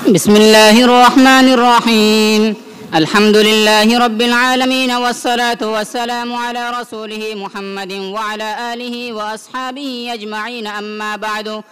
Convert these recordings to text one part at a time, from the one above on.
بسم الله الرحمن الرحيم. الحمد لله رب العالمين، والصلاة والسلام على رسوله محمد وعلى آله وأصحابه أجمعين. أما بعد،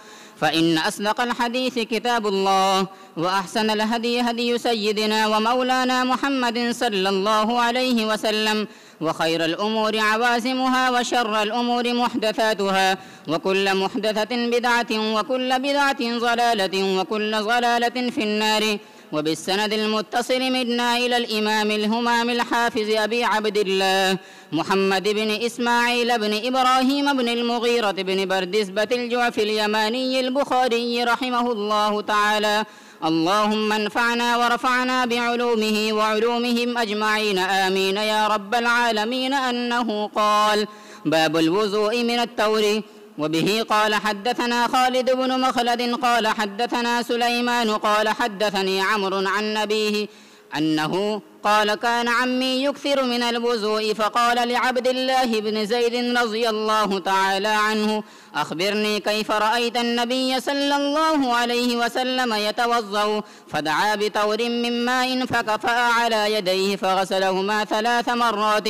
فإن أصدق الحديث كتاب الله، وأحسن الهدي هدي سيدنا ومولانا محمد صلى الله عليه وسلم، وخير الأمور عوازمها، وشر الأمور محدثاتها، وكل محدثة بدعة، وكل بدعة ضلالة، وكل ضلالة في النار. وبالسند المتصل منا إلى الإمام الهمام الحافظ أبي عبد الله محمد بن إسماعيل بن إبراهيم بن المغيرة بن بردزبة الجعفي اليماني البخاري رحمه الله تعالى. اللهم انفعنا ورفعنا بعلومه وعلومهم أجمعين، آمين يا رب العالمين. أنه قال: باب الوضوء من التور. وبه قال حدثنا خالد بن مخلد قال حدثنا سليمان قال حدثني عمرو عن نبيه أنه قال: كان عمي يكثر من الوضوء، فقال لعبد الله بن زيد رضي الله تعالى عنه: أخبرني كيف رأيت النبي صلى الله عليه وسلم يتوضأ؟ فدعا بتور من ماء فكفأ على يديه فغسلهما 3 مرات،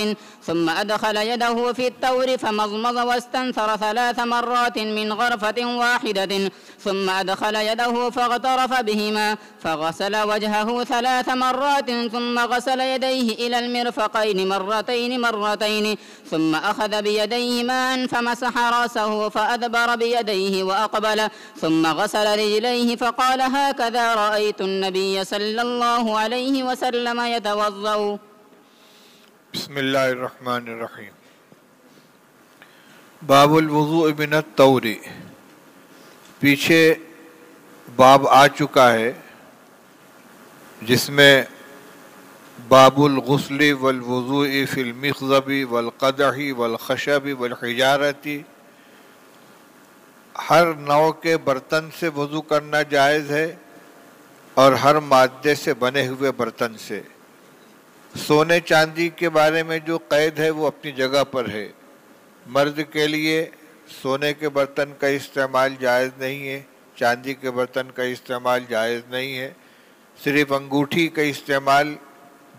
ثم أدخل يده في التور فمضمض واستنثر 3 مرات من غرفة واحدة، ثم أدخل يده فاغترف بهما فغسل وجهه 3 مرات، ثم غسل يديه إلى المرفقين مرتين، ثم أخذ بيديه ماء فمسح رأسه فأدبر بيديه وأقبل، ثم غسل رجليه فقال: هكذا رأيت النبي صلى الله عليه وسلم يتوضأ. بسم اللہ الرحمن الرحیم. باب الوضوء من الطور. پیچھے باب آ چکا ہے جس میں باب الغسل والوضوء فی المخضب والقدح والخشب والحجارت، ہر نوع کے برتن سے وضو کرنا جائز ہے اور ہر مادے سے بنے ہوئے برتن سے. سونے چاندی کے بارے میں جو قید ہے وہ اپنی جگہ پر ہے. مرد کے لیے سونے کے برتن کا استعمال جائز نہیں ہے، چاندی کے برتن کا استعمال جائز نہیں ہے. صرف انگوٹھی کا استعمال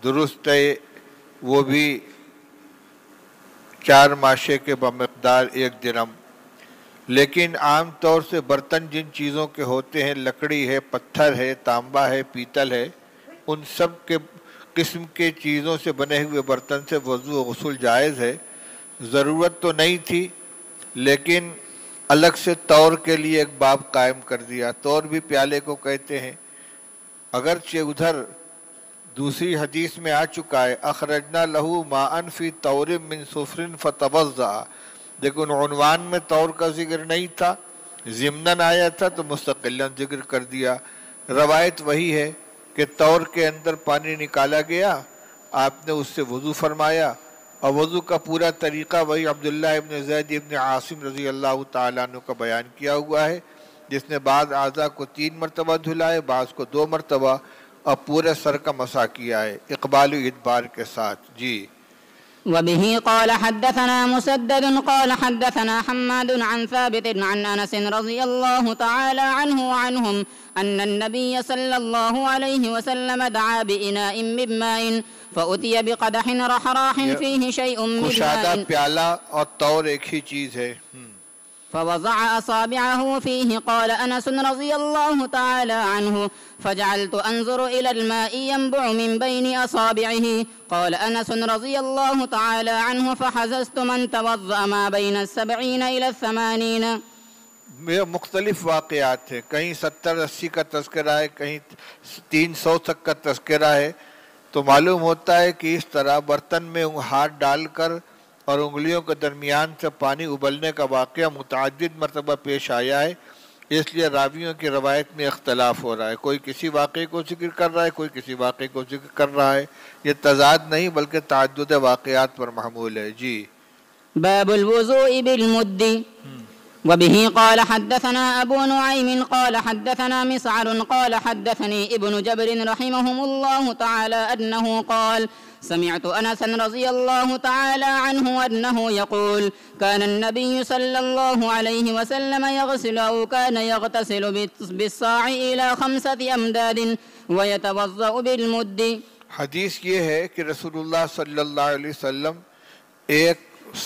درست ہے، وہ بھی 4 ماشے کے بمقدار 1 درم. لیکن عام طور سے برتن جن چیزوں کے ہوتے ہیں، لکڑی ہے، پتھر ہے، تانبا ہے، پیتل ہے، ان سب کے قسم کے چیزوں سے بنے ہوئے برتن سے وضو و غسل جائز ہے. ضرورت تو نہیں تھی، لیکن الگ سے طور کے لیے ایک باب قائم کر دیا. طور بھی پیالے کو کہتے ہیں، اگرچہ ادھر دوسری حدیث میں آ چکا ہے: اخرجنا لہو ماء فی طور من صفر فتوضأ، لیکن عنوان میں طور کا ذکر نہیں تھا، ضمناً آیا تھا تو مستقلاً ذکر کر دیا. روایت وہی ہے کہ طور کے اندر پانی نکالا گیا، آپ نے اس سے وضو فرمایا، اور وضو کا پورا طریقہ وہی عبداللہ ابن زید ابن عاصم رضی اللہ تعالیٰ عنہ کا بیان کیا ہوا ہے، جس نے بعض اعضاء کو 3 مرتبہ دھلائے، بعض کو 2 مرتبہ، اور پورے سر کا مسح کیا ہے اقبال و ادبار کے ساتھ. جی. وبه قال حدثنا مسدد قال حدثنا حماد عن ثابت عن أنس رضي الله تعالى عنه وعنهم أن النبي صلى الله عليه وسلم دعا بإناء من ماء فأتي بقدح رحراح فيه شيء من کشادہ ماء پیالہ اور طور ایک ہی چیز ہے. فوضع أصابعه فيه. قال أنس رضي الله تعالى عنه: فجعلت أنظر إلى الماء ينبع من بين أصابعه. قال أنس رضي الله تعالى عنه: فحززت من توضأ ما بين 70 إلى 80. مختلف واقعات ہیں، کہیں 70-80 کا تذکرہ ہے، کہیں 300 تک کا تذکرہ ہے. تو معلوم ہوتا ہے کہ اس طرح برتن میں ہاتھ ڈال کر اور انگلیوں کے درمیان سے پانی ابلنے کا واقعہ متعدد مرتبہ پیش آیا ہے. اس لیے راویوں کی روایت میں اختلاف ہو رہا ہے، کوئی کسی واقعے کو ذکر کر رہا ہے، کوئی کسی واقعے کو ذکر کر رہا ہے. یہ تضاد نہیں بلکہ تعدد واقعات پر محمول ہے. جی. باب الوضوء بالمد. وبه قال حدثنا أبو نعيم قال حدثنا مسعر قال حدثني ابن جبر رحمهم الله تعالى أنه قال سمعت أنسا رضي الله تعالى عنه أنه يقول كان النبي صلى الله عليه وسلم يغسل أو كان يغتسل بالصاع إلى 5 أمداد ويتوضأ بالمد. حدیث یہ ہے کہ رسول اللہ صلی اللہ علیہ وسلم 1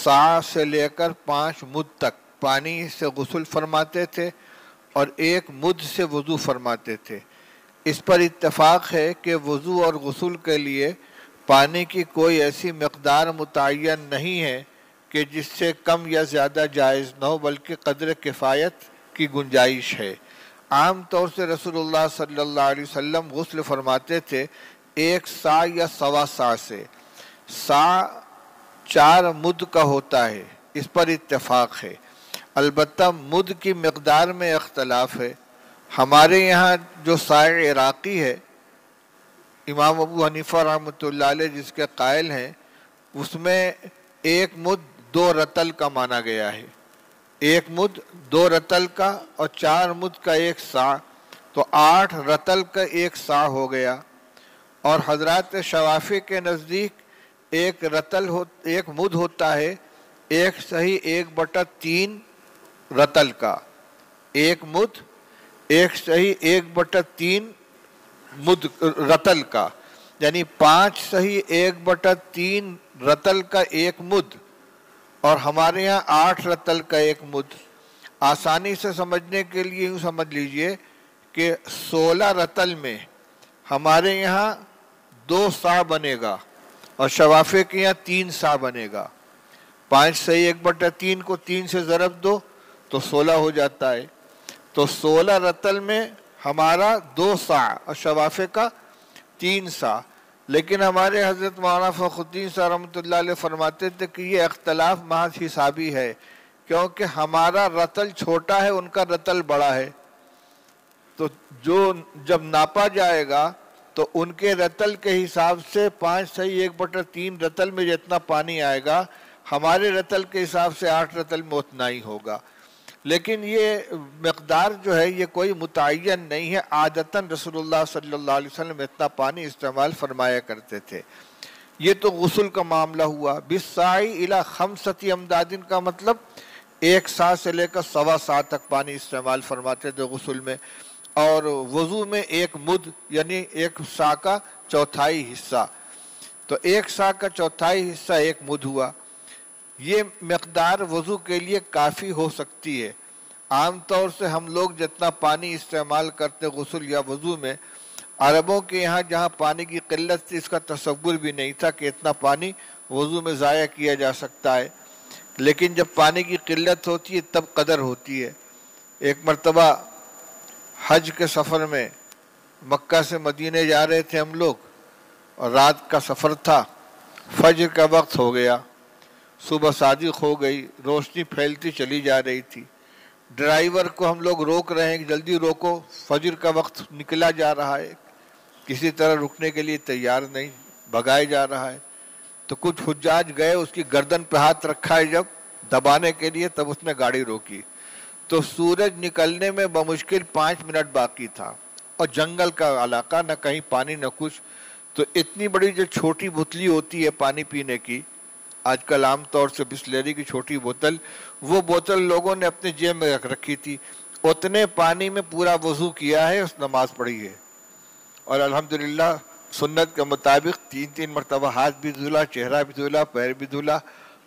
صاع سے لے کر 5 مد تک پانی سے غسل فرماتے تھے اور 1 مد سے وضو فرماتے تھے. اس پر اتفاق ہے کہ وضو اور غسل کے لیے پانی کی کوئی ایسی مقدار متعین نہیں ہے کہ جس سے کم یا زیادہ جائز نہ ہو، بلکہ قدر کفایت کی گنجائش ہے. عام طور سے رسول اللہ صلی اللہ علیہ وسلم غسل فرماتے تھے 1 صاع یا سوا صاع سے. صاع 4 مد کا ہوتا ہے، اس پر اتفاق ہے. البتہ مد کی مقدار میں اختلاف ہے. ہمارے یہاں جو صاع عراقی ہے، امام ابو حنیفہ رحمۃ اللہ علیہ جس کے قائل ہیں، اس میں 1 مد 2 رطل کا مانا گیا ہے. 1 مد 2 رطل کا اور 4 مد کا 1 صاع، تو 8 رطل کا 1 صاع ہو گیا. اور حضرات شوافی کے نزدیک 1 مد ہوتا ہے 1/3 رطل کا. 1 مد 1/3 مد رطل کا، یعنی 5/1/3 رطل کا 1 مد، اور ہمارے یہاں 8 رطل کا 1 مد. آسانی سے سمجھنے کے لیے یوں سمجھ لیجئے کہ 16 رطل میں ہمارے یہاں 2 صاع بنے گا اور شوافی کے یہاں 3 صاع بنے گا. 5/1/3 کو 3 سے ضرب دو تو 16 ہو جاتا ہے. تو 16 رطل میں ہمارا 2 صاع اور شوافی کا 3 صاع. لیکن ہمارے حضرت مولانا فخر الدین صاحب رحمۃ اللہ علیہ فرماتے تھے کہ یہ اختلاف محض حسابی ہے، کیونکہ ہمارا رطل چھوٹا ہے، ان کا رطل بڑا ہے. تو جو جب ناپا جائے گا تو ان کے رطل کے حساب سے 5/1/3 رطل میں جتنا پانی آئے گا، ہمارے رطل کے حساب سے 8 رطل میں اتنا ہی ہوگا. لیکن یہ مقدار جو ہے یہ کوئی متعین نہیں ہے. عادتاً رسول اللہ صلی اللہ علیہ وسلم اتنا پانی استعمال فرمایا کرتے تھے. یہ تو غسل کا معاملہ ہوا. بالصاع الی 5 امداد کا مطلب 1 صاع سے لے کر سوا صاع تک پانی استعمال فرماتے تھے غسل میں. اور وضو میں 1 مد یعنی 1 صاع کا 1/4 حصہ، تو 1 صاع کا 1/4 حصہ 1 مد ہوا. یہ مقدار وضو کے لیے کافی ہو سکتی ہے. عام طور سے ہم لوگ جتنا پانی استعمال کرتے غسل یا وضو میں، عربوں کے یہاں جہاں پانی کی قلت تھی اس کا تصور بھی نہیں تھا کہ اتنا پانی وضو میں ضائع کیا جا سکتا ہے. لیکن جب پانی کی قلت ہوتی ہے تب قدر ہوتی ہے. ایک مرتبہ حج کے سفر میں مکہ سے مدینے جا رہے تھے ہم لوگ، اور رات کا سفر تھا. فجر کا وقت ہو گیا، صبح صادق ہو گئی، روشنی پھیلتی چلی جا رہی تھی. ڈرائیور کو ہم لوگ روک رہے ہیں کہ جلدی روکو، فجر کا وقت نکلا جا رہا ہے. کسی طرح رکنے کے لیے تیار نہیں، بھگائے جا رہا ہے. تو کچھ حجاج گئے، اس کی گردن پہ ہاتھ رکھا ہے جب دبانے کے لیے، تب اس نے گاڑی روکی. تو سورج نکلنے میں بمشکل 5 منٹ باقی تھا، اور جنگل کا علاقہ، نہ کہیں پانی نہ کچھ. تو اتنی بڑی جو چھوٹی بوتلی ہوتی ہے پانی پینے کی، آج کل عام طور سے بسلری کی چھوٹی بوتل، وہ بوتل لوگوں نے اپنے جیب میں رکھ رکھی تھی. اتنے پانی میں پورا وضو کیا ہے، اس نماز پڑھی ہے، اور الحمدللہ سنت کے مطابق 3 مرتبہ ہاتھ بھی دھلا، چہرہ بھی دھلا، پیر بھی دھلا.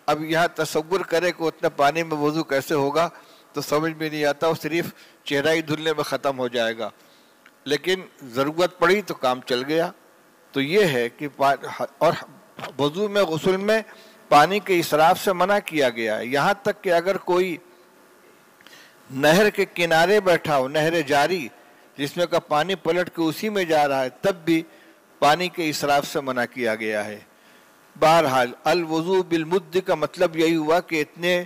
اب یہاں تصور کرے کہ اتنے پانی میں وضو کیسے ہوگا تو سمجھ میں نہیں آتا. وہ صرف چہرہ ہی دھلنے میں ختم ہو جائے گا. لیکن ضرورت پڑی تو کام چل گیا. تو یہ ہے کہ اور وضو میں غسل میں پانی کے اسراف سے منع کیا گیا ہے. یہاں تک کہ اگر کوئی نہر کے کنارے بیٹھا ہو، نہر جاری جس میں کا پانی پلٹ کے اسی میں جا رہا ہے، تب بھی پانی کے اسراف سے منع کیا گیا ہے. بہرحال الوضو بالمد کا مطلب یہی ہوا کہ اتنے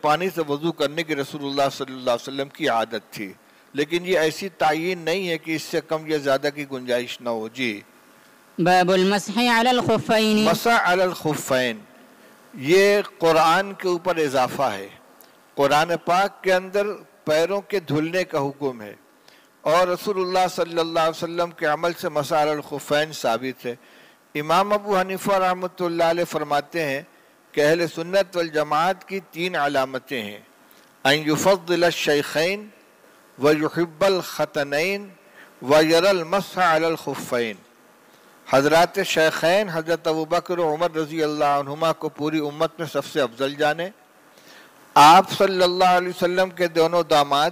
پانی سے وضو کرنے کی رسول اللہ صلی اللہ علیہ وسلم کی عادت تھی. لیکن یہ ایسی تعین نہیں ہے کہ اس سے کم یا زیادہ کی گنجائش نہ ہو. جی. باب المسح علی الخفین. مسح علی الخفین یہ قرآن کے اوپر اضافہ ہے. قرآن پاک کے اندر پیروں کے دھلنے کا حکم ہے، اور رسول اللہ صلی اللہ علیہ وسلم کے عمل سے مسح علی الخفین ثابت ہے۔ امام ابو حنیفہ رحمۃ اللہ علیہ فرماتے ہیں کہ اہل سنت والجماعت کی 3 علامتیں ہیں: ان یفضل الشیخین ویحب الختنین ویری المسح علی الخفین۔ حضرات شیخین حضرت ابوبکر و عمر رضی اللہ عنہما کو پوری امت میں سب سے افضل جانے، آپ صلی اللہ علیہ وسلم کے دونوں داماد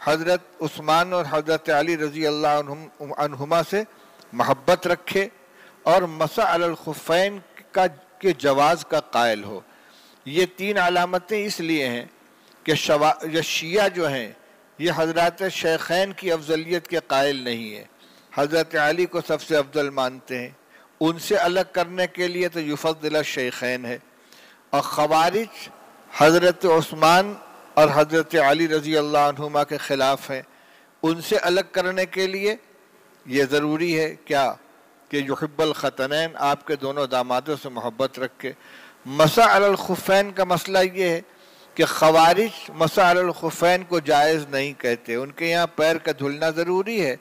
حضرت عثمان اور حضرت علی رضی اللہ عنہما سے محبت رکھے، اور مسح علی الخفین کے جواز کا قائل ہو۔ یہ 3 علامتیں اس لیے ہیں کہ شیعہ جو ہیں یہ حضرات شیخین کی افضلیت کے قائل نہیں ہیں، حضرت علی کو سب سے افضل مانتے ہیں، ان سے الگ کرنے کے لیے تو یفضل الشیخین ہے، اور خوارج حضرت عثمان اور حضرت علی رضی اللہ عنہما کے خلاف ہیں، ان سے الگ کرنے کے لیے یہ ضروری ہے کیا کہ یحب الختنین، آپ کے دونوں دامادوں سے محبت رکھے۔ مسح علی الخفین کا مسئلہ یہ ہے کہ خوارج مسح علی الخفین کو جائز نہیں کہتے، ان کے یہاں پیر کا دھلنا ضروری ہے،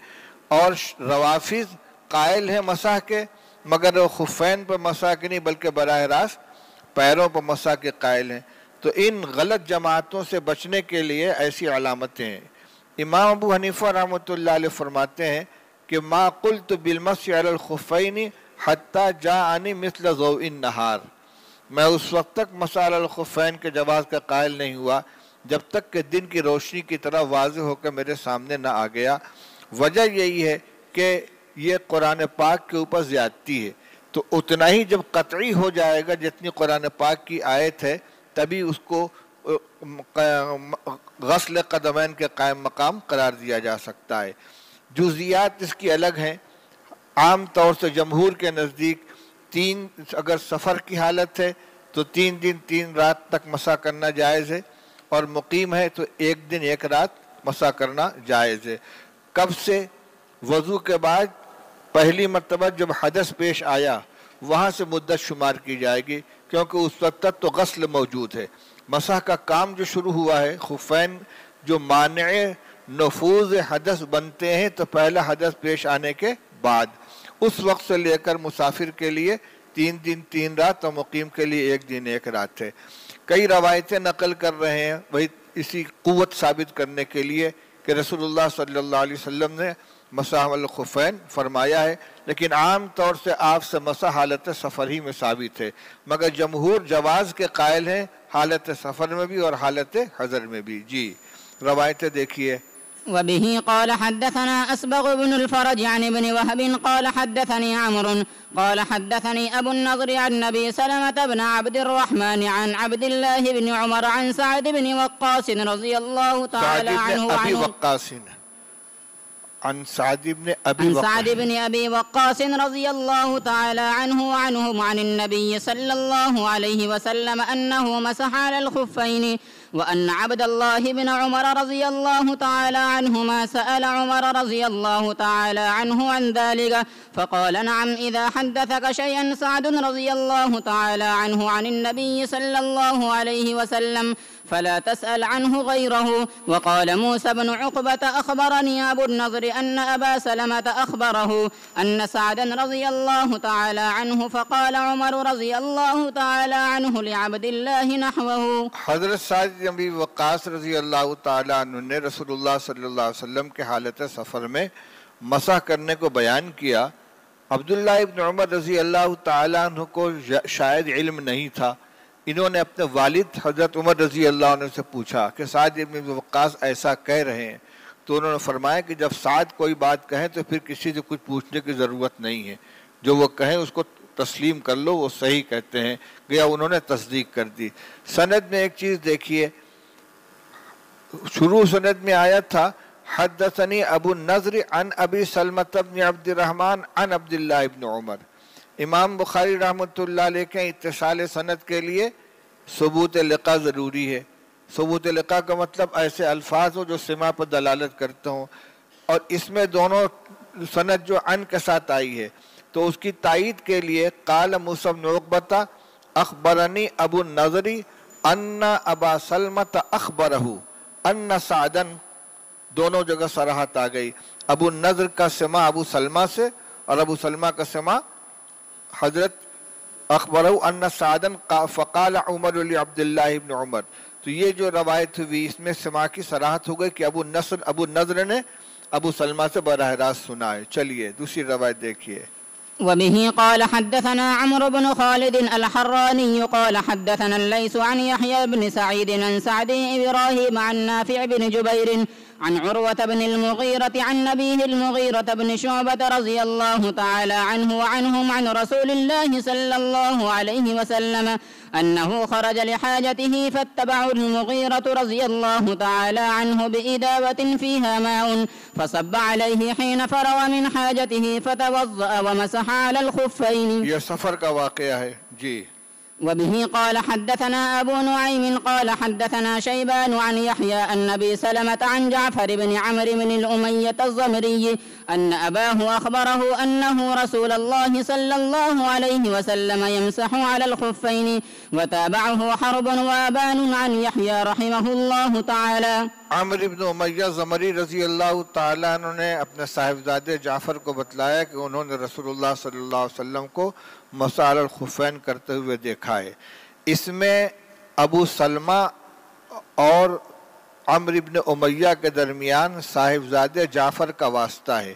اور روافض قائل ہیں مسح کے، مگر وہ خفین پر مسح کے نہیں بلکہ براہ راست پیروں پر مسح کے قائل ہیں۔ تو ان غلط جماعتوں سے بچنے کے لیے ایسی علامتیں ہیں۔ امام ابو حنیفہ رحمۃ اللہ علیہ فرماتے ہیں کہ ما قلت بالمسح علی الخفین حتی جاءنی مثل ضوء النہار، میں اس وقت تک مسح علی الخفین کے جواز کا قائل نہیں ہوا جب تک کہ دن کی روشنی کی طرح واضح ہو کر میرے سامنے نہ آ گیا۔ وجہ یہی ہے کہ یہ قرآن پاک کے اوپر زیادتی ہے، تو اتنا ہی جب قطعی ہو جائے گا جتنی قرآن پاک کی آیت ہے تبھی اس کو غسل قدمین کے قائم مقام قرار دیا جا سکتا ہے۔ جزیات اس کی الگ ہیں۔ عام طور سے جمہور کے نزدیک اگر سفر کی حالت ہے تو 3 دن 3 رات تک مسح کرنا جائز ہے، اور مقیم ہے تو 1 دن 1 رات مسح کرنا جائز ہے۔ کب سے؟ وضو کے بعد پہلی مرتبہ جب حدث پیش آیا وہاں سے مدت شمار کی جائے گی، کیونکہ اس وقت تک تو غسل موجود ہے۔ مسح کا کام جو شروع ہوا ہے، خفین جو مانع نفوذ حدث بنتے ہیں تو پہلا حدث پیش آنے کے بعد، اس وقت سے لے کر مسافر کے لیے 3 دن 3 رات اور مقیم کے لیے 1 دن 1 رات ہے۔ کئی روایتیں نقل کر رہے ہیں وہی اسی قوت ثابت کرنے کے لیے کہ رسول اللہ صلی اللہ علیہ وسلم نے مسح الخفین فرمایا ہے، لیکن عام طور سے آپ سے مسح حالت سفر ہی میں ثابت ہے، مگر جمہور جواز کے قائل ہیں حالت سفر میں بھی اور حالت حضر میں بھی۔ جی روایتیں دیکھیے۔ وبه قال حدثنا أسبغ بن الفرج عن ابن وهب قال حدثني عمرو قال حدثني أبو النضر عن نبي سلمة بن عبد الرحمن عن عبد الله بن عمر عن سعد بن وقاص رضي الله تعالى عنه عن سعد بن أبي وقاص رضي الله تعالى عنه وعنهم عن النبي صلى الله عليه وسلم أنه مسح على الخفين، وأن عبد الله بن عمر رضي الله تعالى عنهما سأل عمر رضي الله تعالى عنه عن ذلك فقال نعم إذا حدثك شيئا سعد رضي الله تعالى عنه عن النبي صلى الله عليه وسلم فلا تسأل عنه غيره. وقال موسى بن عقبة أخبرني أبو النضر أن أبا سلمة أخبره أن سعدا رضي الله تعالى عنه فقال عمر رضي الله تعالى عنه لعبد الله نحوه۔ حضرت سعد بن وقاص رضی اللہ تعالیٰ عنہ نے رسول اللہ صلی اللہ علیہ وسلم کے حالت سفر میں مسح کرنے کو بیان کیا۔ عبداللہ ابن عمر رضی اللہ تعالیٰ عنہ کو شاید علم نہیں تھا، انہوں نے اپنے والد حضرت عمر رضی اللہ عنہ سے پوچھا کہ سعد بن وقاص ایسا کہہ رہے ہیں، تو انہوں نے فرمایا کہ جب سعد کوئی بات کہیں تو پھر کسی سے کچھ پوچھنے کی ضرورت نہیں ہے، جو وہ کہیں اس کو تسلیم کر لو، وہ صحیح کہتے ہیں، گیا انہوں نے تصدیق کر دی۔ سند میں ایک چیز دیکھیے، شروع سند میں آیا تھا حدثنی ابو النضر عن ابی سلمۃ بن عبد الرحمن عن عبداللہ ابن عمر۔ امام بخاری رحمۃ اللہ علیہ کے اتصال سند کے لیے ثبوت لقا ضروری ہے۔ ثبوت لقا کا مطلب ایسے الفاظ ہو جو سماع پر دلالت کرتے ہوں، اور اس میں دونوں سند جو عن کے ساتھ آئی ہے تو اس کی تائید کے لیے قال موسیٰ بن عقبہ اخبرنی ابو النضر ان ابا سلمۃ اخبرہ ان سعدن، دونوں جگہ صراحت آ گئی. ابو نضر کا سماع ابو سلمہ سے اور ابو سلمہ کا سماع حضرت اخبرہ ان سعدن فقال عمر لعبداللہ ابن عمر. تو یہ جو روایت ہوئی اس میں سماع کی صراحت ہو گئی کہ ابو نضر نے ابو سلمہ سے براہ راست سنا ہے. چلیے دوسری روایت دیکھیے. وبه قال حدثنا عمرو بن خالد الحراني قال حدثنا الليث عن يحيى بن سعيد عن سعد إبراهيم عن نافع بن جبير عن عروة بن المغيرة عن نبيه المغيرة بن شعبة رضي الله تعالى عنه وعنهم عن رسول الله صلى الله عليه وسلم أنه خرج لحاجته فاتبعه المغيرة رضي الله تعالى عنه بإداوة فيها ماء فصب عليه حين فرغ من حاجته فتوضأ ومسح على الخفين. یہ سفر کا واقعہ ہے. جی. وبه قال حدثنا أبو نعيم قال حدثنا شيبان عن يحيى النبي سلمة عن جعفر بن عمرو بن الأمية الزمري أن أباه أخبره أنه رسول الله صلى الله عليه وسلم يمسح على الخفين وتابعه حرب وابان عن يحيى رحمه الله تعالى. عمرو بن امیہ زمری رضی اللہ تعالیٰ عنہ نے اپنے صاحبزادے جعفر کو بتلایا کہ انہوں نے رسول اللہ صلی اللہ علیہ وسلم کو مسح علی الخفین کرتے ہوئے دیکھا ہے. اس میں ابو سلمہ اور عمرو بن امیہ کے درمیان صاحبزادے جعفر کا واسطہ ہے.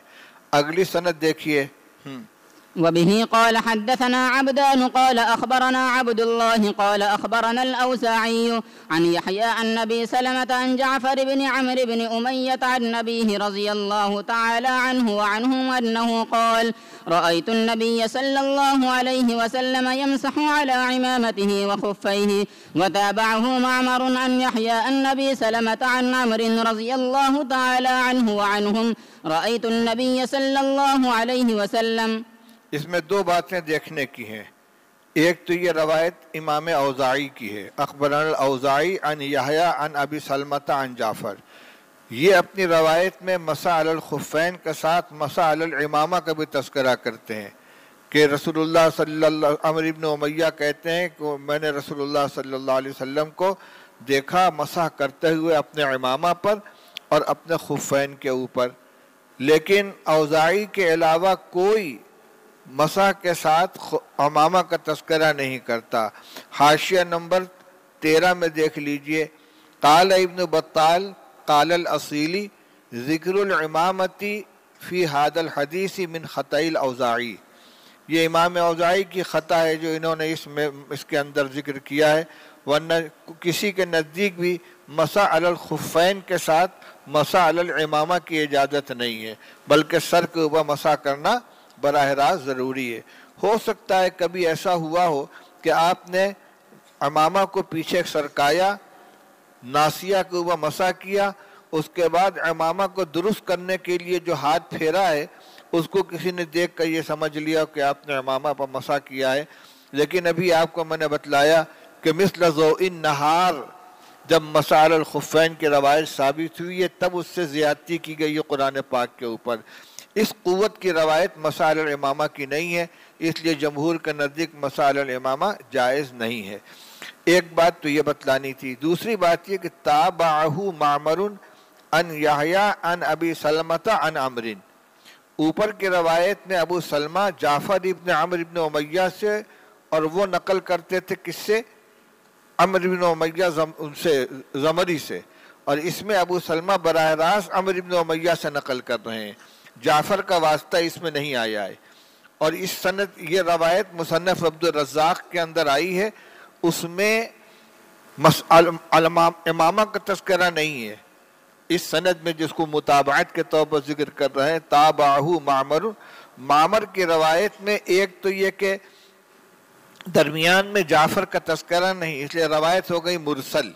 اگلی سند دیکھیے. وبه قال حدثنا عبدان قال أخبرنا عبد الله قال أخبرنا الأوزاعي عن يحيى عن نبي سلمة عن جعفر بن عمرو بن أمية عن نبيه رضي الله تعالى عنه وعنهم أنه قال رأيت النبي صلى الله عليه وسلم يمسح على عمامته وخفيه. وتابعه معمر عن يحيى النبي سلمة عن عمرو رضي الله تعالى عنه وعنهم رأيت النبي صلى الله عليه وسلم. اس میں دو باتیں دیکھنے کی ہیں. ایک تو یہ روایت امام اوزاعی کی ہے، اخبرنا الاوزاعی عن یحییٰ عن ابی سلمۃ عن جعفر. یہ اپنی روایت میں مسح علی الخفین کے ساتھ مسح علی العمامہ کا بھی تذکرہ کرتے ہیں کہ رسول اللہ صلی اللہ عمرو بن امیہ کہتے ہیں کہ میں نے رسول اللہ صلی اللہ علیہ وسلم کو دیکھا مسح کرتے ہوئے اپنے عمامہ پر اور اپنے خفین کے اوپر. لیکن اوزاعی کے علاوہ کوئی مسح کے ساتھ عمامہ کا تذکرہ نہیں کرتا. حاشیہ نمبر 13 میں دیکھ لیجئے. قال ابن بطال قال الاصیلی ذکر العمامتی فی هذا الحدیث من خطأ الاوزاعی. یہ امام اوزاعی کی خطا ہے جو انہوں نے اس کے اندر ذکر کیا ہے، ورنہ کسی کے نزدیک بھی مسح علی الخفین کے ساتھ مسح علی العمامہ کی اجازت نہیں ہے، بلکہ سر کے اوپر مسح کرنا براہ راست ضروری ہے. ہو سکتا ہے کبھی ایسا ہوا ہو کہ آپ نے عمامہ کو پیچھے سرکایا، ناسیہ کے اوپر مسح کیا، اس کے بعد عمامہ کو درست کرنے کے لیے جو ہاتھ پھیرا ہے اس کو کسی نے دیکھ کر یہ سمجھ لیا کہ آپ نے عمامہ پر مسح کیا ہے. لیکن ابھی آپ کو میں نے بتلایا کہ مثل ضوء النہار جب مسح علی الخفین کی روایت ثابت ہوئی ہے تب اس سے زیادتی کی گئی ہے قرآن پاک کے اوپر. اس قوت کی روایت مسح علی الامامہ کی نہیں ہے، اس لیے جمہور کے نزدیک مسح علی الامامہ جائز نہیں ہے. ایک بات تو یہ بتلانی تھی. دوسری بات یہ کہ تابعہ معمر عن یحییٰ عن ابی سلمۃ عن عمرو. اوپر کی روایت میں ابو سلمہ جعفر ابن عمرو ابن امیہ سے، اور وہ نقل کرتے تھے کس سے؟ عمرو ابن امیہ ان سے زمری سے، اور اس میں ابو سلمہ براہ راست عمرو ابن امیہ سے نقل کر رہے ہیں. جعفر کا واسطہ اس میں نہیں آیا ہے. اور اس سند یہ روایت مصنف عبد الرزاق کے اندر آئی ہے، اس میں امامہ کا تذکرہ نہیں ہے. اس سند میں جس کو متابعت کے طور پر ذکر کر رہے ہیں تابعہ معمر، معمر کی روایت میں ایک تو یہ کہ درمیان میں جعفر کا تذکرہ نہیں، اس لیے روایت ہو گئی مرسل.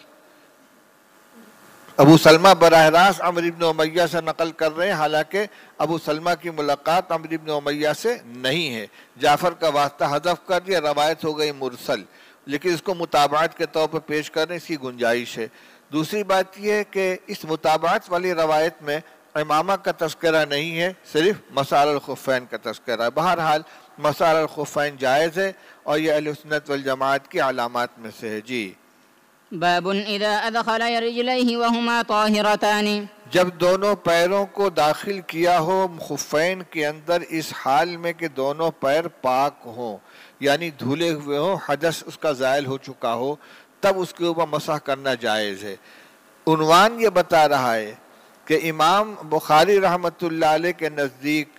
ابو سلمہ براہ راست عمرو بن امیہ سے نقل کر رہے ہیں، حالانکہ ابو سلمہ کی ملاقات عمرو بن امیہ سے نہیں ہے. جعفر کا واسطہ حذف کر دیا، روایت ہو گئی مرسل، لیکن اس کو متابعت کے طور پر پیش کرنے اس کی گنجائش ہے. دوسری بات یہ ہے کہ اس متابعت والی روایت میں امامہ کا تذکرہ نہیں ہے، صرف مسح علی الخفین کا تذکرہ ہے. بہرحال مسح علی الخفین جائز ہے اور یہ اہل سنت والجماعت کی علامات میں سے ہے. جی باب اذا ادخل رجليه وهما طاهرتان، جب دونوں پیروں کو داخل کیا ہو خفین کے اندر اس حال میں کہ دونوں پیر پاک ہوں، یعنی دھلے ہوئے ہوں، حدث اس کا زائل ہو چکا ہو، تب اس کے اوپر مسح کرنا جائز ہے۔ عنوان یہ بتا رہا ہے کہ امام بخاری رحمۃ اللہ علیہ کے نزدیک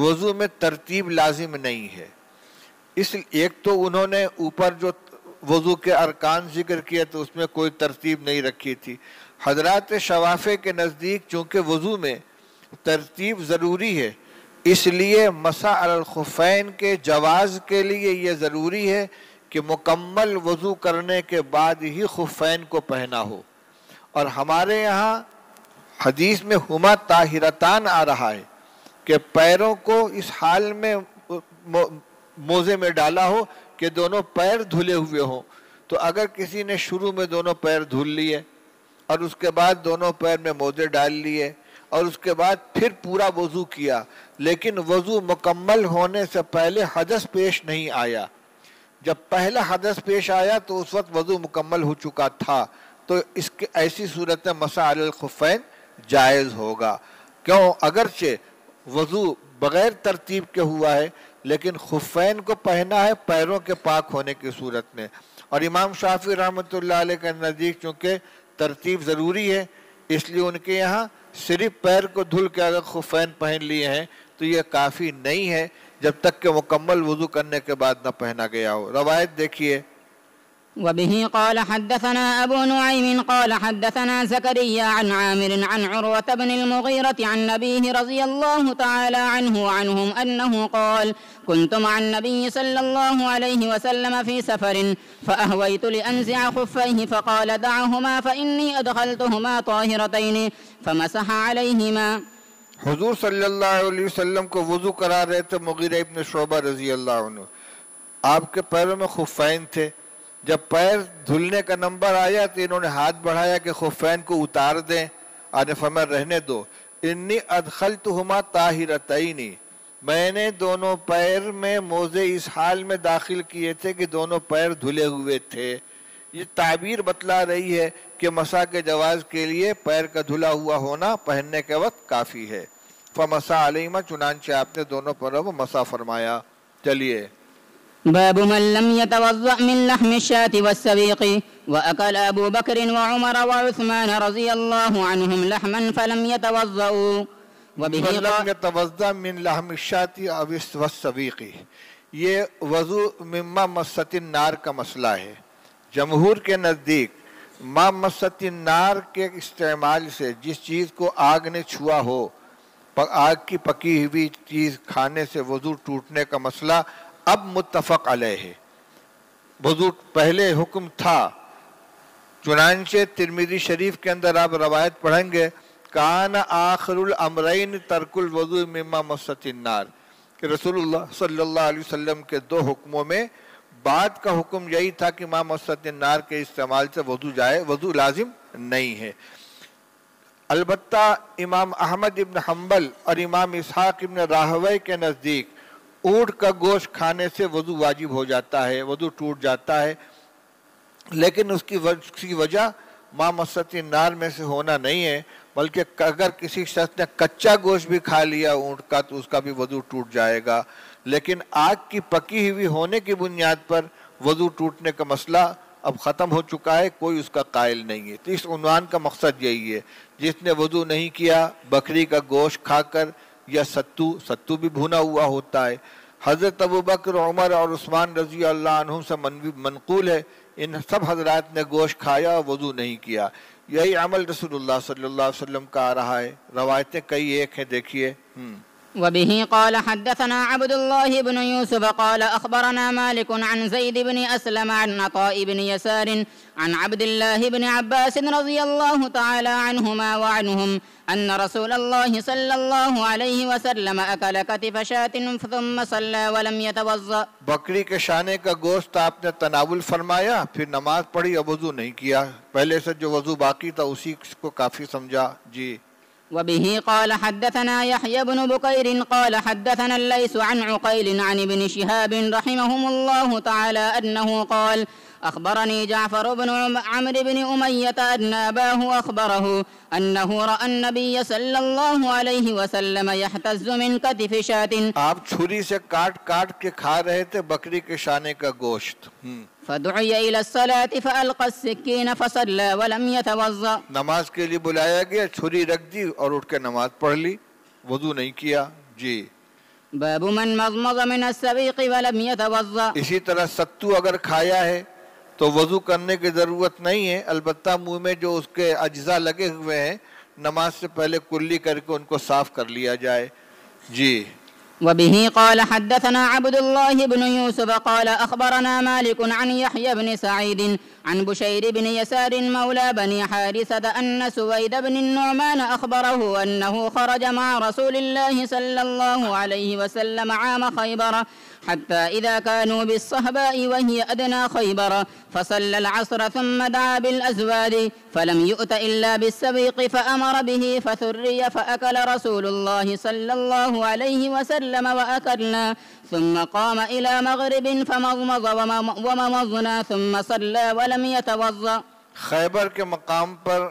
وضو میں ترتیب لازم نہیں ہے۔ ایک تو انہوں نے اوپر جو وضو کے ارکان ذکر کیے تو اس میں کوئی ترتیب نہیں رکھی تھی۔ حضرات شوافع کے نزدیک چونکہ وضو میں ترتیب ضروری ہے، اس لیے مسح علی الخفین کے جواز کے لیے یہ ضروری ہے کہ مکمل وضو کرنے کے بعد ہی خفین کو پہنا ہو۔ اور ہمارے یہاں حدیث میں ہما طاہرتان آ رہا ہے کہ پیروں کو اس حال میں موزے میں ڈالا ہو کہ دونوں پیر دھلے ہوئے ہوں۔ تو اگر کسی نے شروع میں دونوں پیر دھل لیے اور اس کے بعد دونوں پیر میں موزے ڈال لیے اور اس کے بعد پھر پورا وضو کیا، لیکن وضو مکمل ہونے سے پہلے حدث پیش نہیں آیا، جب پہلا حدث پیش آیا تو اس وقت وضو مکمل ہو چکا تھا، تو اس کے ایسی صورت میں مسح علی الخفین جائز ہوگا۔ کیوں؟ اگرچہ وضو بغیر ترتیب کے ہوا ہے لیکن خفین کو پہنا ہے پیروں کے پاک ہونے کی صورت میں۔ اور امام شافعی رحمۃ اللہ علیہ کے نزدیک چونکہ ترتیب ضروری ہے، اس لیے ان کے یہاں صرف پیر کو دھل کے اگر خفین پہن لیے ہیں تو یہ کافی نہیں ہے جب تک کہ مکمل وضو کرنے کے بعد نہ پہنا گیا ہو۔ روایت دیکھیے۔ وبه قال حدثنا أبو نعيم قال حدثنا زكريا عن عامر عن عروة بن المغيرة عن أبيه رضي الله تعالى عنه وعنهم أنه قال كنت مع النبي صلى الله عليه وسلم في سفر فأهويت لأنزع خفيه فقال دعهما فإني أدخلتهما طاهرتين فمسح عليهما۔ حضور صلی اللہ علیہ وسلم کو وضو کرا رہے تھے مغیرہ ابن شعبہ رضی اللہ عنہ، آپ کے پیروں میں خفین تھے۔ جب پیر دھلنے کا نمبر آیا تو انہوں نے ہاتھ بڑھایا کہ خفین کو اتار دیں، آپ نے فرمایا رہنے دو، انی ادخلتہما طاہرتین، میں نے دونوں پیر میں موزے اس حال میں داخل کیے تھے کہ دونوں پیر دھلے ہوئے تھے۔ یہ تعبیر بتلا رہی ہے کہ مسح کے جواز کے لیے پیر کا دھلا ہوا ہونا پہننے کے وقت کافی ہے۔ فمسح علیہما، چنانچہ آپ نے دونوں پیروں کو مسح فرمایا۔ چلیے۔ باب من لم يتوضأ من لحم الشاة والسبيق وأكل أبو بكر وعمر وعثمان رضي الله عنهم لحما فلم يتوضأوا۔ من لم يتوضأ من لحم الشاة والسبيق، یہ وضو مما مست النار کا مسئلہ ہے۔ جمہور کے نزدیک ما مست النار کے استعمال سے جس چیز کو آگ نے چھوا ہو، آگ کی پکی ہوئی چیز کھانے سے وضو ٹوٹنے کا مسئلہ اب متفق علیہ ہے۔ وضو پہلے حکم تھا، چنانچہ ترمذی شریف کے اندر آپ روایت پڑھیں گے کان آخر الامرین ترک الوضوء مما مست النار، کہ رسول اللہ صلی اللہ علیہ وسلم کے دو حکموں میں بعد کا حکم یہی تھا کہ ما مست النار کے استعمال سے وضو لازم نہیں ہے۔ البتہ امام احمد ابن حنبل اور امام اسحاق ابن راہوی کے نزدیک اونٹ کا گوشت کھانے سے وضو واجب ہو جاتا ہے، وضو ٹوٹ جاتا ہے، لیکن اس کی وجہ ما مست النار میں سے ہونا نہیں ہے، بلکہ اگر کسی شخص نے کچا گوشت بھی کھا لیا اونٹ کا تو اس کا بھی وضو ٹوٹ جائے گا، لیکن آگ کی پکی ہوئی ہونے کی بنیاد پر وضو ٹوٹنے کا مسئلہ اب ختم ہو چکا ہے، کوئی اس کا قائل نہیں ہے۔ تو اس عنوان کا مقصد یہی ہے، جس نے وضو نہیں کیا بکری کا گوشت کھا کر یا ستو بھی بھونا ہوا ہوتا ہے، حضرت ابوبکر عمر اور عثمان رضی اللہ عنہم سے منقول ہے، ان سب حضرات نے گوشت کھایا اور وضو نہیں کیا۔ یہی عمل رسول اللہ صلی اللہ علیہ وسلم کا آ رہا ہے۔ روایتیں کئی ایک ہیں، دیکھیے۔ وبه قال حدثنا عبد الله بن يوسف قال أخبرنا مالك عن زيد بن أسلم عن عطاء بن يسار عن عبد الله بن عباس رضي الله تعالى عنهما وعنهم أن رسول الله صلى الله عليه وسلم أكل كتف شاة ثم صلى ولم يتوضأ۔ بکری کے شانے کا گوشت آپ نے تناول فرمایا، پھر نماز پڑھی اور وضو نہیں کیا، پہلے سے جو وضو باقی تھا اسی کو کافی سمجھا۔ جی۔ وبه قال حدثنا يحيى بن بكير قال حدثنا الليث عن عقيل عن ابن شهاب رحمهم الله تعالى أنه قال أخبرني جعفر بن عمرو بن أمية أن أباه أخبره أنه رأى النبي صلى الله عليه وسلم يحتز من كتف شاة. آپ چھری سے کاٹ کاٹ کے کھا رہے تھے بکری کے شانے کا گوشت. فدعي إلى الصلاة فألقى السكين فصلى ولم يتوضأ. نماز کے لیے بلایا گیا، چھری رکھ دی اور اٹھ کے نماز پڑھ لی، وضو نہیں کیا. جی. باب من مضمض من السبيق ولم يتوضأ. اسی طرح ستو اگر کھایا ہے تو وضو کرنے کی ضرورت نہیں ہے، البتہ منہ میں جو اس کے اجزاء لگے ہوئے ہیں نماز سے پہلے کلی کر کے ان کو صاف کر لیا جائے. جی. وبه قال حدثنا عبد الله بن يوسف قال أخبرنا مالك عن يحيى بن سعيد عن بشير بن يسار مولى بني حارثة أن سويد بن النعمان أخبره أنه خرج مع رسول الله صلى الله عليه وسلم عام خيبر حتى إذا كانوا بالصهباء وهي أدنى خيبر فصلى العصر ثم دعا بالأزواد فلم يؤت إلا بالسبيق فأمر به فثري فأكل رسول الله صلى الله عليه وسلم وأكلنا ثم قام إلى مغرب فمضمض ومضمضنا ثم صلى ولم يتوضأ. خیبر کے مقام پر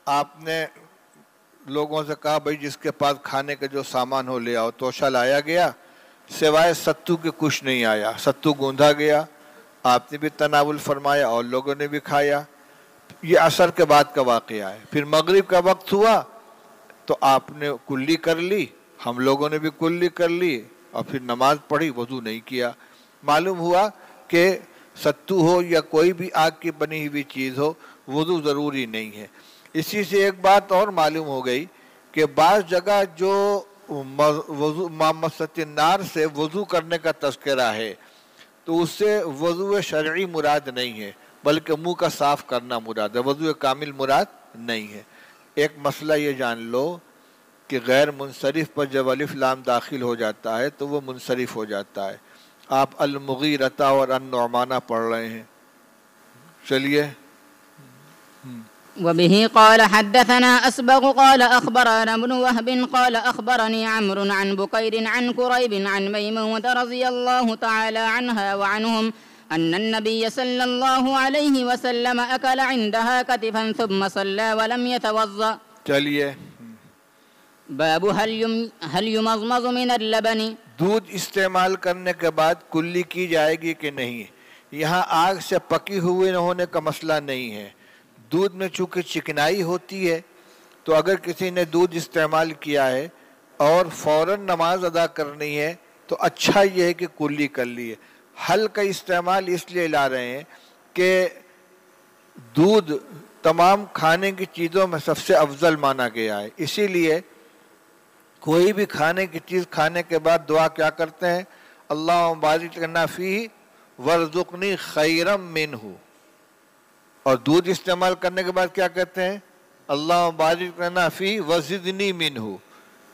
آپ نے لوگوں سے کہا بھائی جس کے پاس کھانے کا جو سامان ہو لے آؤ. توشہ لایا گیا، سوائے ستو کے کچھ نہیں آیا. ستو گوندھا گیا، آپ نے بھی تناول فرمایا اور لوگوں نے بھی کھایا. یہ عصر کے بعد کا واقعہ ہے. پھر مغرب کا وقت ہوا تو آپ نے کلی کر لی، ہم لوگوں نے بھی کلی کر لی اور پھر نماز پڑھی، وضو نہیں کیا. معلوم ہوا کہ ستو ہو یا کوئی بھی آگ کی بنی ہوئی چیز ہو وضو ضروری نہیں ہے. اسی سے ایک بات اور معلوم ہو گئی کہ بعض جگہ جو مست النار سے وضو کرنے کا تذکرہ ہے تو اس سے وضو شرعی مراد نہیں ہے بلکہ منہ کا صاف کرنا مراد ہے، وضو کامل مراد نہیں ہے. ایک مسئلہ یہ جان لو کہ غیر منصرف پر جب الف لام داخل ہو جاتا ہے تو وہ منصرف ہو جاتا ہے. آپ المغیرۃ اور النعمانہ پڑھ رہے ہیں. چلیے. وبه قال حدثنا أسبغ قال أخبرنا ابن وهب قال أخبرني عمرو عن بكير عن كريب عن ميمونة رضي الله تعالى عنها وعنهم أن النبي صلى الله عليه وسلم أكل عندها كتفا ثم صلى ولم يتوضأ. چلیے. باب هل يمضمض من اللبن. دودھ استعمال کرنے کے بعد کلی کی جائے گی کہ نہیں. یہاں آگ سے پکی ہوئے نہ ہونے کا مسئلہ نہیں ہے. دودھ میں چونکہ چکنائی ہوتی ہے تو اگر کسی نے دودھ استعمال کیا ہے اور فوراً نماز ادا کرنی ہے تو اچھا یہ ہے کہ کلی کر لیے. حل کا استعمال اس لیے لا رہے ہیں کہ دودھ تمام کھانے کی چیزوں میں سب سے افضل مانا گیا ہے. اسی لیے کوئی بھی کھانے کی چیز کھانے کے بعد دعا کیا کرتے ہیں؟ اللہم بارک لنا فیہ وارزقنی خیرا منہ. اور دودھ استعمال کرنے کے بعد کیا کہتے ہیں؟ اللہم بارک لنا فیہ وزدنی منہ.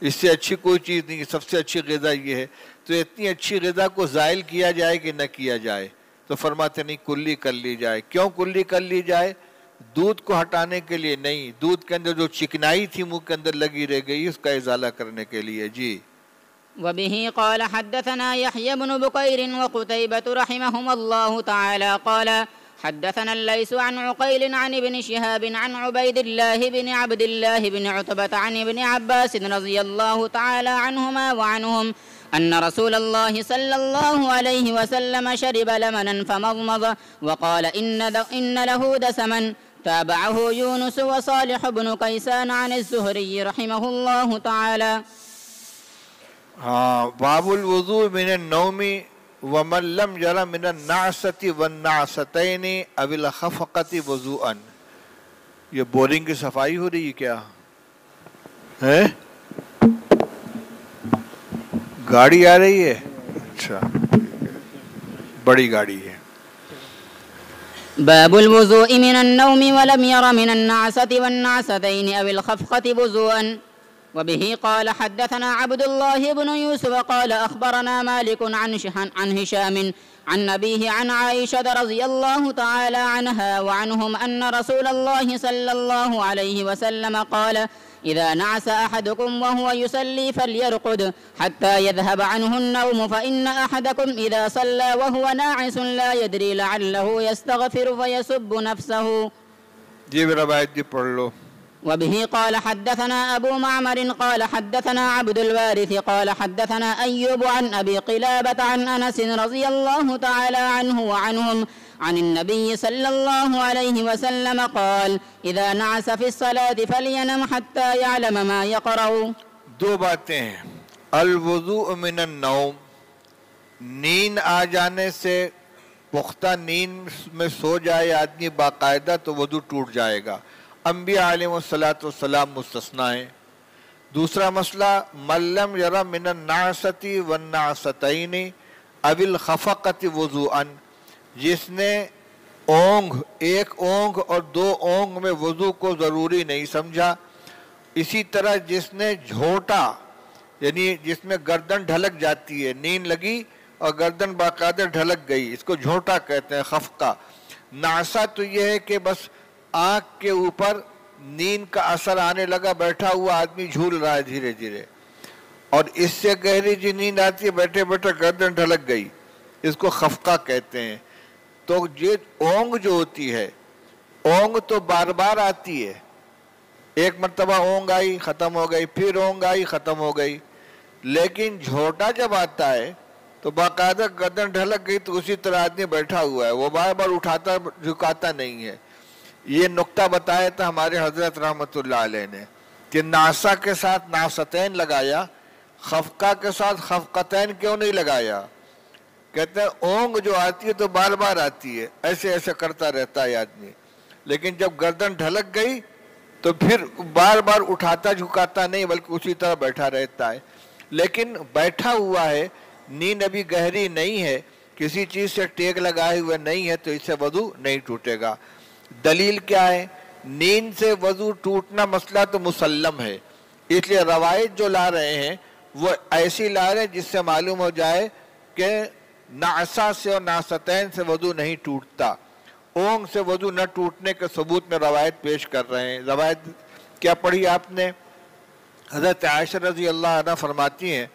اس سے اچھی کوئی چیز نہیں، سب سے اچھی غذا یہ ہے. تو اتنی اچھی غذا کو زائل کیا جائے کہ نہ کیا جائے؟ تو فرماتے نہیں کلی کر لی جائے. کیوں کلی کر لی جائے؟ دودھ کو ہٹانے کے لیے نہیں، دودھ کے اندر جو چکنائی تھی منہ کے اندر لگی رہ گئی اس کا ازالہ کرنے کے لیے. جی. وبه قال حدثنا يحيى بن بكير وقتيبة رحمهم الله تعالى قال حدثنا الليث عن عقيل عن ابن شهاب عن عبيد الله بن عبد الله بن عتبة عن ابن عباس رضي الله تعالى عنهما وعنهم أن رسول الله صلى الله عليه وسلم شرب لمنا فمضمض وقال إن له دسما. تابعه يونس وصالح بن كيسان عن الزهري رحمه الله تعالى. باب الوضوء من النوم ومن لم ير من النعسة والنعستين او الخفقة وضوءا. یہ بورنگ کی صفائی ہو رہی ہے کیا ہے؟ گاڑی آ رہی ہے؟ اچھا بڑی گاڑی ہے. باب الوضوء من النوم ولم ير من النعسة والنعستين او الخفقة وضوءا. وبه قال حدثنا عبد الله بن يوسف قال أخبرنا مالك عن هشام عن أبيه عن عائشة رضي الله تعالى عنها وعنهم أن رسول الله صلى الله عليه وسلم قال إذا نعس أحدكم وهو يصلي فليرقد حتى يذهب عنه النوم فإن أحدكم إذا صلى وهو ناعس لا يدري لعله يستغفر فيسب نفسه. یہ بھی روایت بھی پڑھ لو. وبه قال حدثنا أبو معمر قال حدثنا عبد الوارث قال حدثنا أيوب عن أبي قلابة عن أنس رضي الله تعالى عنه وعنهم عن النبي صلى الله عليه وسلم قال إذا نعس في الصلاة فلينم حتى يعلم ما يقرأ. دو باتیں ہیں. الوضوء من النوم، نیند آ جانے سے، پختہ نیند میں سو جائے آدمی باقاعدہ تو وضو ٹوٹ جائے گا. انبیاء علیہ السلام مستثنیٰ ہیں. دوسرا مسئلہ من لم یرى من النعسۃ والنعستین او الخفقۃ وضوءا، جس نے اونگھ، ایک اونگھ اور دو اونگھ میں وضو کو ضروری نہیں سمجھا. اسی طرح جس نے جھوٹا، یعنی جس میں گردن ڈھلک جاتی ہے، نیند لگی اور گردن باقاعدہ ڈھلک گئی، اس کو جھوٹا کہتے ہیں، خفقہ. نعسہ تو یہ ہے کہ بس آنکھ کے اوپر نیند کا اثر آنے لگا، بیٹھا ہوا آدمی جھول رہا ہے دھیرے دھیرے، اور اس سے گہری جی نیند آتی ہے، بیٹھے بیٹھے گردن ڈھلک گئی، اس کو خفقہ کہتے ہیں. تو یہ اونگ جو ہوتی ہے، اونگ تو بار بار آتی ہے، ایک مرتبہ اونگ آئی ختم ہو گئی، پھر اونگ آئی ختم ہو گئی. لیکن جھوٹا جب آتا ہے تو باقاعدہ گردن ڈھلک گئی تو اسی طرح آدمی بیٹھا ہوا ہے، وہ بار بار اٹھاتا جھکاتا نہیں ہے. یہ نقطہ بتایا تھا ہمارے حضرت رحمۃ اللہ علیہ نے کہ ناسا کے ساتھ ناستین لگایا، خفقہ کے ساتھ خفقتین کیوں نہیں لگایا؟ کہتے ہیں اونگ جو آتی ہے تو بار بار آتی ہے، ایسے ایسے کرتا رہتا ہے آدمی، لیکن جب گردن ڈھلک گئی تو پھر بار بار اٹھاتا جھکاتا نہیں بلکہ اسی طرح بیٹھا رہتا ہے. لیکن بیٹھا ہوا ہے، نیند ابھی گہری نہیں ہے، کسی چیز سے ٹیک لگائے ہوئے نہیں ہے، تو اس سے وضو نہیں ٹوٹے گا. دلیل کیا ہے؟ نیند سے وضو ٹوٹنا مسئلہ تو مسلم ہے، اس لیے روایت جو لا رہے ہیں وہ ایسی لا رہے ہیں جس سے معلوم ہو جائے کہ نعسہ سے اور نعستین سے وضو نہیں ٹوٹتا. اونگ سے وضو نہ ٹوٹنے کے ثبوت میں روایت پیش کر رہے ہیں. روایت کیا پڑھی آپ نے؟ حضرت عائشہ رضی اللہ عنہ فرماتی ہیں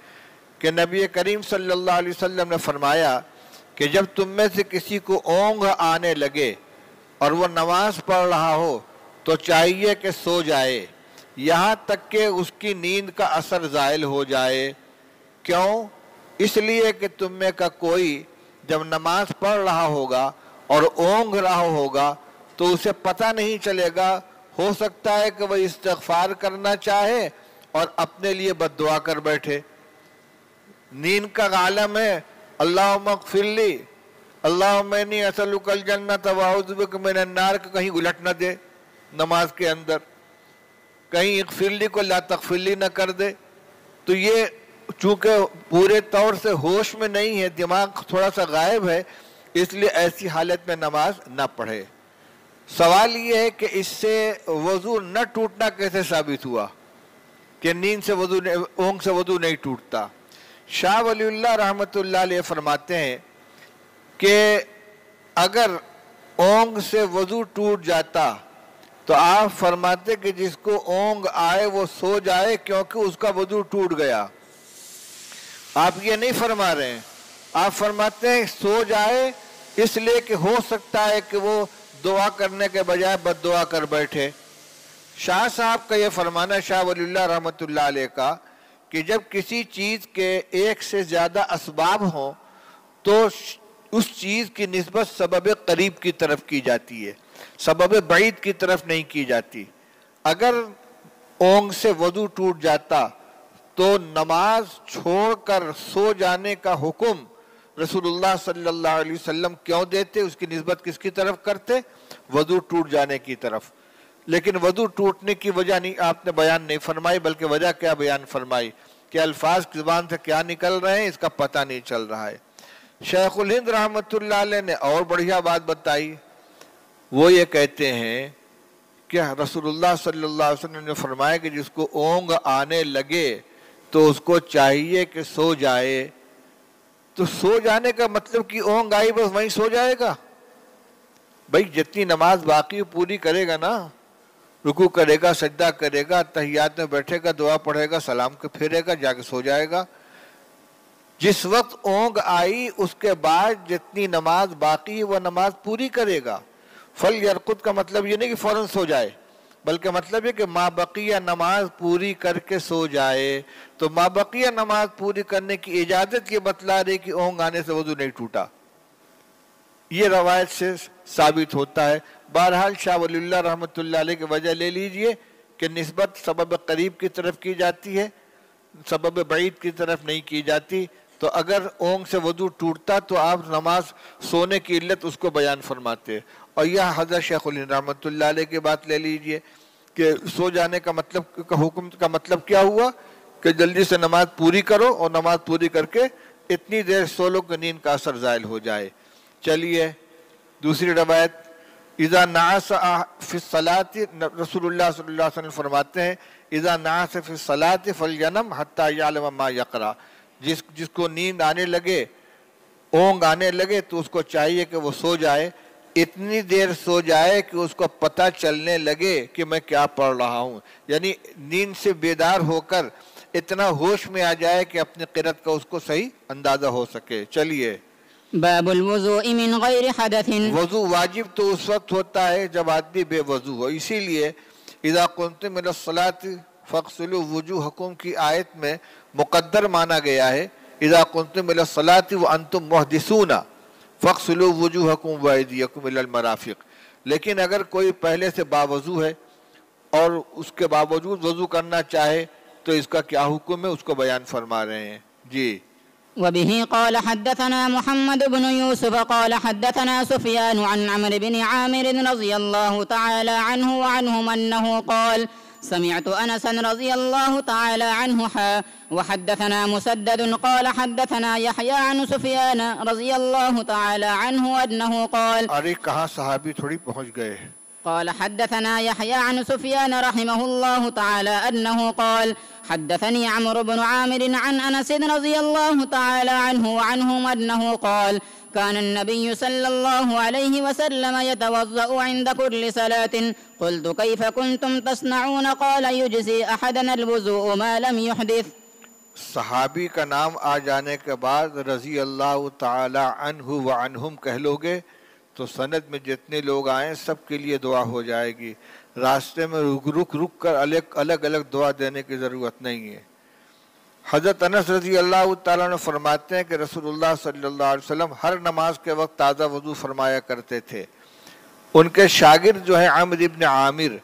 کہ نبی کریم صلی اللہ علیہ وسلم نے فرمایا کہ جب تم میں سے کسی کو اونگ آنے لگے اور وہ نماز پڑھ رہا ہو تو چاہیے کہ سو جائے یہاں تک کہ اس کی نیند کا اثر زائل ہو جائے. کیوں؟ اس لیے کہ تم میں کا کوئی جب نماز پڑھ رہا ہوگا اور اونگ رہا ہوگا تو اسے پتہ نہیں چلے گا، ہو سکتا ہے کہ وہ استغفار کرنا چاہے اور اپنے لیے بد دعا کر بیٹھے. نیند کا عالم ہے، اللہم اغفر لی، اللہم انی اسألک الجنۃ واعوذ بک من النار، کہیں الٹ نہ دے نماز کے اندر، کہیں اغفر لی کو لا تغفر لی نہ کر دے. تو یہ چونکہ پورے طور سے ہوش میں نہیں ہے، دماغ تھوڑا سا غائب ہے، اس لیے ایسی حالت میں نماز نہ پڑھے. سوال یہ ہے کہ اس سے وضو نہ ٹوٹنا کیسے ثابت ہوا کہ نیند سے وضو، اونگ سے وضو نہیں ٹوٹتا؟ شاہ ولی اللہ رحمۃ اللہ علیہ فرماتے ہیں کہ اگر اونگ سے وضو ٹوٹ جاتا تو آپ فرماتے کہ جس کو اونگ آئے وہ سو جائے کیونکہ اس کا وضو ٹوٹ گیا. آپ یہ نہیں فرما رہے ہیں، آپ فرماتے ہیں سو جائے اس لیے کہ ہو سکتا ہے کہ وہ دعا کرنے کے بجائے بد دعا کر بیٹھے. شاہ صاحب کا یہ فرمانا، شاہ ولی اللہ رحمۃ اللہ علیہ کا، کہ جب کسی چیز کے ایک سے زیادہ اسباب ہوں تو اس چیز کی نسبت سبب قریب کی طرف کی جاتی ہے، سبب بعید کی طرف نہیں کی جاتی. اگر اونگ سے وضو ٹوٹ جاتا تو نماز چھوڑ کر سو جانے کا حکم رسول اللہ صلی اللہ علیہ وسلم کیوں دیتے؟ اس کی نسبت کس کی طرف کرتے؟ وضو ٹوٹ جانے کی طرف. لیکن وضو ٹوٹنے کی وجہ نہیں آپ نے بیان نہیں فرمائی، بلکہ وجہ کیا بیان فرمائی کہ الفاظ کی زبان سے کیا نکل رہے ہیں اس کا پتہ نہیں چل رہا ہے. شیخ الہند رحمۃ اللہ علیہ نے اور بڑھیا بات بتائی. وہ یہ کہتے ہیں کہ رسول اللہ صلی اللہ علیہ وسلم نے فرمایا کہ جس کو اونگ آنے لگے تو اس کو چاہیے کہ سو جائے. تو سو جانے کا مطلب کہ اونگ آئی بس وہیں سو جائے گا؟ بھائی جتنی نماز باقی پوری کرے گا نا، رکوع کرے گا، سجدہ کرے گا، تحیات میں بیٹھے گا، دعا پڑھے گا، سلام کو پھیرے گا، جا کے سو جائے گا۔ جس وقت اونگ آئی اس کے بعد جتنی نماز باقی وہ نماز پوری کرے گا۔ فلیرقد کا مطلب یہ نہیں کہ فوراً سو جائے، بلکہ مطلب ہے کہ مابقیہ نماز پوری کر کے سو جائے۔ تو مابقیہ نماز پوری کرنے کی اجازت یہ بتلا رہی کہ اونگ آنے سے وضو نہیں ٹوٹا، یہ روایت سے ثابت ہوتا ہے۔ بہرحال شاہ ولی اللہ رحمۃ اللہ علیہ کی وجہ لے لیجئے کہ نسبت سبب قریب کی طرف کی جاتی ہے، سبب بعید کی طرف نہیں کی جاتی۔ تو اگر اونگ سے وضو ٹوٹتا تو آپ نماز سونے کی علت اس کو بیان فرماتے، اور یہ حضرت شیخ الہند رحمۃ اللہ علیہ کی بات لے لیجئے کہ سو جانے کا مطلب کا حکم کا مطلب کیا ہوا کہ جلدی سے نماز پوری کرو، اور نماز پوری کر کے اتنی دیر سو لو کہ نیند کا اثر زائل ہو جائے۔ چلیے دوسری روایت، اذا نعس فی الصلاۃ، رسول اللہ صلی اللہ علیہ وسلم فرماتے ہیں اذا نعس فی الصلاۃ فلینم حتی یعلم ما یقرأ، جس کو نیند آنے لگے، اونگ آنے لگے تو اس کو چاہیے کہ وہ سو جائے، اتنی دیر سو جائے کہ اس کو پتہ چلنے لگے کہ میں کیا پڑھ رہا ہوں، یعنی نیند سے بیدار ہو کر اتنا ہوش میں آ جائے کہ اپنی قرأت کا اس کو صحیح اندازہ ہو سکے۔ چلیے، باب الوضوء من غیر حدث۔ وضو واجب تو اس وقت ہوتا ہے جب آدمی بے وضو ہو، اسی لیے اذا قمتم الى الصلاۃ فاغسلوا وجوہکم کی آیت میں مقدر مانا گیا ہے اذا قمتم الى الصلاۃ وانتم محدثون فاغسلوا وجوہکم وایدیکم الى المرافق، لیکن اگر کوئی پہلے سے باوضو ہے اور اس کے باوجود وضو کرنا چاہے تو اس کا کیا حکم ہے اس کو بیان فرما رہے ہیں۔ جی، وبه قال حدثنا محمد بن يوسف قال حدثنا سفيان عن عمرو بن عامر رضي الله تعالى عنه وعنهم أنه قال سمعت أنسا رضي الله تعالى عنه وحدثنا مسدد قال حدثنا يحيى عن سفيان رضي الله تعالى عنه أنه قال، ارے کہاں صحابی تھوڑی پہنچ گئے۔ قال حدثنا يحيى عن سفيان رحمه الله تعالى أنه قال حدثني عمرو بن عامر عن أنس رضي الله تعالى عنه وعنهم أنه قال كان النبي صلى الله عليه وسلم يتوضأ عند كل صلاة قلت كيف كنتم تصنعون قال يجزي أحدنا الوضوء ما لم يحدث۔ صحابی کا نام آ جانے کے بعد رضی اللہ تعالی عنہ وعنہم کہہ لوگے تو سند میں جتنے لوگ آئیں سب کے لیے دعا ہو جائے گی، راستے میں رک کر الگ الگ دعا دینے کی ضرورت نہیں ہے۔ حضرت انس رضی اللہ تعالیٰ نے فرماتے ہیں کہ رسول اللہ صلی اللہ علیہ وسلم ہر نماز کے وقت تازہ وضو فرمایا کرتے تھے۔ ان کے شاگرد جو ہیں عمرو بن عامر،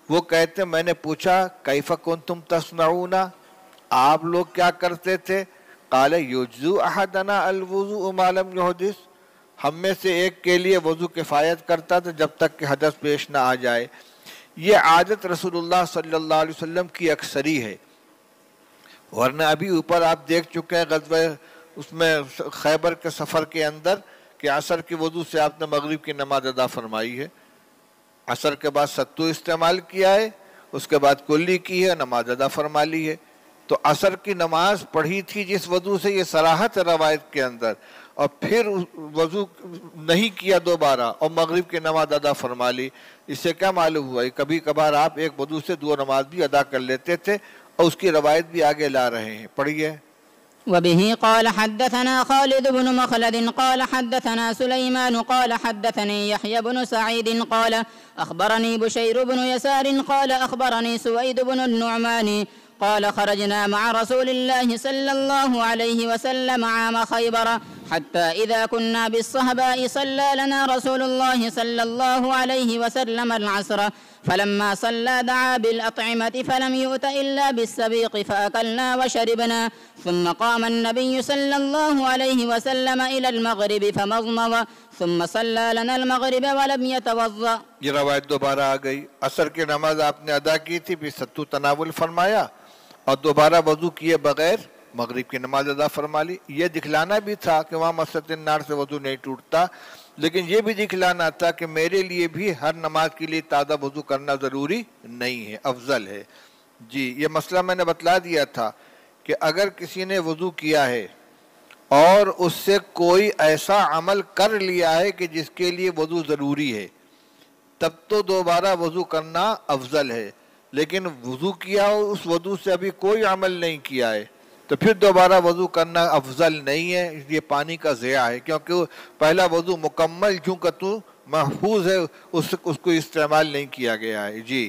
وہ کہتے ہیں میں نے پوچھا کیف کنتم تصنعون، آپ لوگ کیا کرتے تھے؟ قال یجزو احدنا الوضوء ما لم یحدث، ہم میں سے ایک کے لیے وضو کفایت کرتا تھا جب تک کہ حدث پیش نہ آ جائے۔ یہ عادت رسول اللہ صلی اللہ علیہ وسلم کی اکثری ہے، ورنہ ابھی اوپر آپ دیکھ چکے ہیں غزوہ اس میں خیبر کے سفر کے اندر کہ عصر کی وضو سے آپ نے مغرب کی نماز ادا فرمائی ہے، عصر کے بعد ستو استعمال کیا ہے، اس کے بعد کلی کی ہے، نماز ادا فرما لی ہے۔ تو عصر کی نماز پڑھی تھی جس وضو سے، یہ صراحت ہے روایت کے اندر، اور پھر وضو نہیں کیا دوبارہ اور مغرب کی نماز ادا فرما لی۔ اس سے کیا معلوم ہوا؟ کبھی کبھار آپ ایک وضو سے دو نماز بھی ادا کر لیتے تھے، اور اس کی روایت بھی آگے لا رہے ہیں، پڑھیے۔ وبه قال حدثنا خالد بن مخلد قال حدثنا سليمان قال حدثني يحيى بن سعيد قال أخبرني بشير بن يسار قال أخبرني سويد بن النعمان قال خرجنا مع رسول الله صلى الله عليه وسلم عام خيبر حتى إذا كنا بالصهباء صلى لنا رسول الله صلى الله عليه وسلم العصر فلما صلى دعا بالأطعمة فلم يؤت إلا بالسبيق فأكلنا وشربنا ثم قام النبي صلى الله عليه وسلم إلى المغرب فمضمض ثم صلى لنا المغرب ولم يتوضأ۔ یہ روایت دوبارہ آ گئی، عصر کی نماز آپ نے ادا کی تھی، پھر ستو تناول فرمایا اور دوبارہ وضو کیے بغیر مغرب کی نماز ادا فرما لی۔ یہ دکھلانا بھی تھا کہ وہاں مسجد النار سے وضو نہیں ٹوٹتا، لیکن یہ بھی دکھلانا تھا کہ میرے لیے بھی ہر نماز کے لیے تازہ وضو کرنا ضروری نہیں ہے، افضل ہے۔ جی، یہ مسئلہ میں نے بتلا دیا تھا کہ اگر کسی نے وضو کیا ہے اور اس سے کوئی ایسا عمل کر لیا ہے کہ جس کے لیے وضو ضروری ہے، تب تو دوبارہ وضو کرنا افضل ہے، لیکن وضو کیا ہو اس وضو سے ابھی کوئی عمل نہیں کیا ہے تو پھر دوبارہ وضو کرنا افضل نہیں ہے، یہ پانی کا ضیاع ہے، کیونکہ پہلا وضو مکمل چونکہ تو محفوظ ہے اس کو استعمال نہیں کیا گیا ہے۔ جی